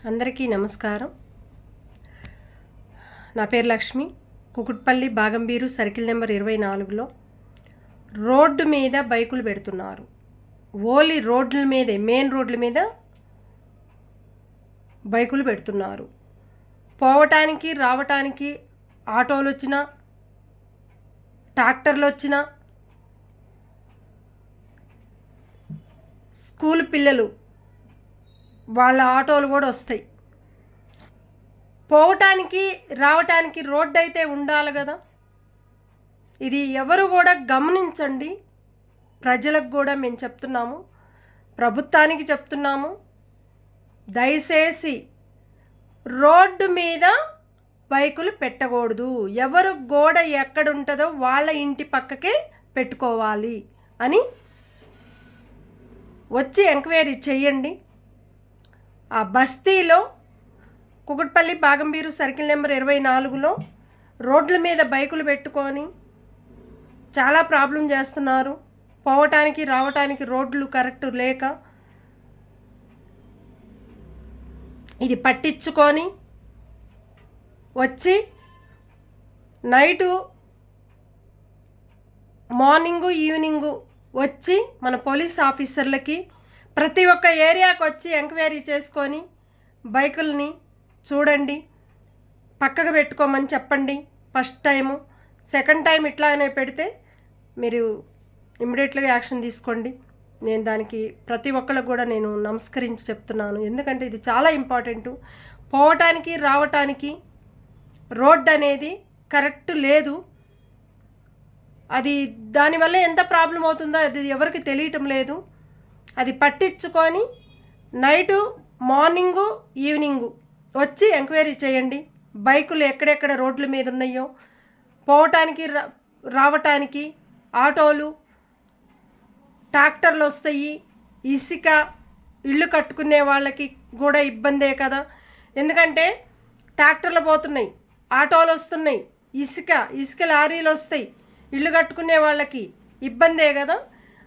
అందరికీ నమస్కారం. నా పేరు లక్ష్మి. కుకుట్పల్లి బాగంబీరు సర్కిల్ నెంబర్ 24లో రోడ్డు మీద బైకులు పెడుతున్నారు. ఓన్లీ రోడ్ల మీదే, మెయిన్ రోడ్ల మీద బైకులు పెడుతున్నారు. పోవటానికి రావటానికి ఆటోలు వచ్చినా, ట్రాక్టర్లు వచ్చినా, స్కూల్ పిల్లలు వాళ్ళ ఆటోలు కూడా వస్తాయి. పోవటానికి రావటానికి రోడ్డు అయితే ఉండాలి కదా. ఇది ఎవరు కూడా గమనించండి. ప్రజలకు కూడా మేము చెప్తున్నాము, ప్రభుత్వానికి చెప్తున్నాము. దయచేసి రోడ్డు మీద బైకులు పెట్టకూడదు. ఎవరు గోడ ఎక్కడుంటుందో వాళ్ళ ఇంటి పక్కకే పెట్టుకోవాలి అని వచ్చి ఎంక్వైరీ చేయండి. ఆ బస్తీలో కుకుట్పల్లి బాగంబీరు సర్కిల్ నెంబర్ 24లో రోడ్ల మీద బైకులు పెట్టుకొని చాలా ప్రాబ్లం చేస్తున్నారు. పోవటానికి రావటానికి రోడ్లు కరెక్ట్ లేక ఇది పట్టించుకొని వచ్చి నైటు మార్నింగు ఈవినింగు వచ్చి మన పోలీస్ ఆఫీసర్లకి ప్రతి ఒక్క ఏరియాకి వచ్చి ఎంక్వైరీ చేసుకొని బైకుల్ని చూడండి, పక్కకు పెట్టుకోమని చెప్పండి. ఫస్ట్ టైము, సెకండ్ టైం ఇట్లానే పెడితే మీరు ఇమ్మీడియట్గా యాక్షన్ తీసుకోండి. నేను దానికి ప్రతి ఒక్కరికి కూడా నేను నమస్కరించి చెప్తున్నాను. ఎందుకంటే ఇది చాలా ఇంపార్టెంటు. పోవటానికి రావటానికి రోడ్ అనేది కరెక్ట్ లేదు. అది దానివల్ల ఎంత ప్రాబ్లం అవుతుందో అది ఎవరికి తెలియటం లేదు. అది పట్టించుకొని నైటు మార్నింగు ఈవినింగు వచ్చి ఎంక్వైరీ చేయండి. బైకులు ఎక్కడెక్కడ రోడ్ల మీద ఉన్నాయో, పోవటానికి రావటానికి ఆటోలు, ట్రాక్టర్లు వస్తాయి. ఇసుక ఇల్లు కట్టుకునే వాళ్ళకి కూడా ఇబ్బందే కదా. ఎందుకంటే ట్రాక్టర్లు పోతున్నాయి, ఆటోలు వస్తున్నాయి, ఇసుక లారీలు వస్తాయి. ఇల్లు కట్టుకునే వాళ్ళకి ఇబ్బందే కదా.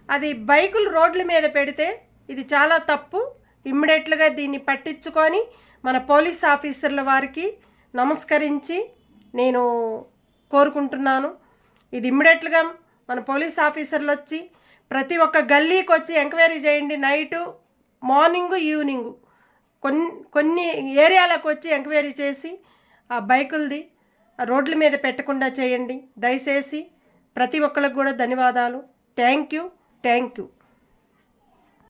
అది బైకులు రోడ్ల మీద పెడితే ఇది చాలా తప్పు. ఇమ్మీడియట్గా దీన్ని పట్టించుకొని మన పోలీస్ ఆఫీసర్ల వారికి నమస్కరించి నేను కోరుకుంటున్నాను. ఇది ఇమ్మీడియట్గా మన పోలీస్ ఆఫీసర్లు వచ్చి ప్రతి ఒక్క గల్లీకి వచ్చి ఎంక్వైరీ చేయండి. నైటు మార్నింగు ఈవినింగు కొన్ని ఏరియాలకు వచ్చి ఎంక్వైరీ చేసి ఆ బైకులది రోడ్ల మీద పెట్టకుండా చేయండి. దయచేసి ప్రతి ఒక్కరికి కూడా ధన్యవాదాలు. Thank you.